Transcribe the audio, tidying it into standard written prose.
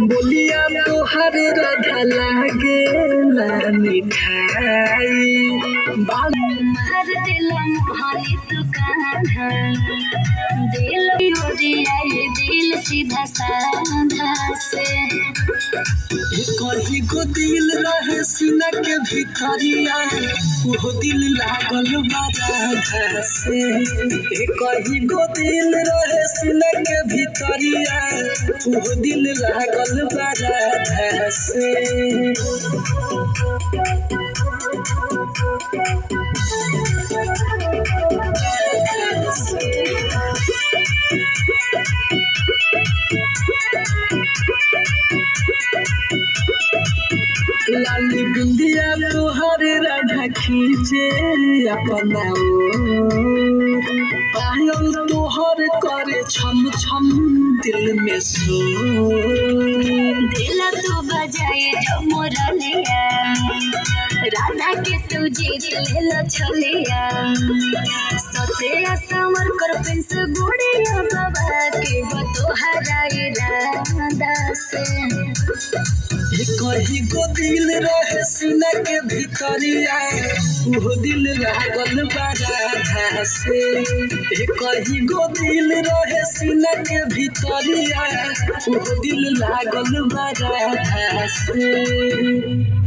बोलिया तोहर राधा लागेला मिठाई मार दिला मोहानी तू कान्हा दिल ओरियाई दिल सीधा साधा से कहीं को दिल रहे सीना के भीतरिया वो दिल लागल बाजा से कहीं को दिल रहे सीना के भीतरिया वो दिल लागल बाजा से लाली बिंदिया तोहर राधा खींचे अपना पायल तोहर करे छम छम दिल में सो दिल तू बजाए जो मुरलिया राधा के तू जीत ले लो छलिया सत्या समर कर पिंस गुड़िया बाबा के बतोहराई राधा से कहीं को दिल रहे सीना के भीतरिया वो दिल लागल बाजा से कहीं को दिल रहे सीना के भीतरिया वो दिल लागल बाजा से।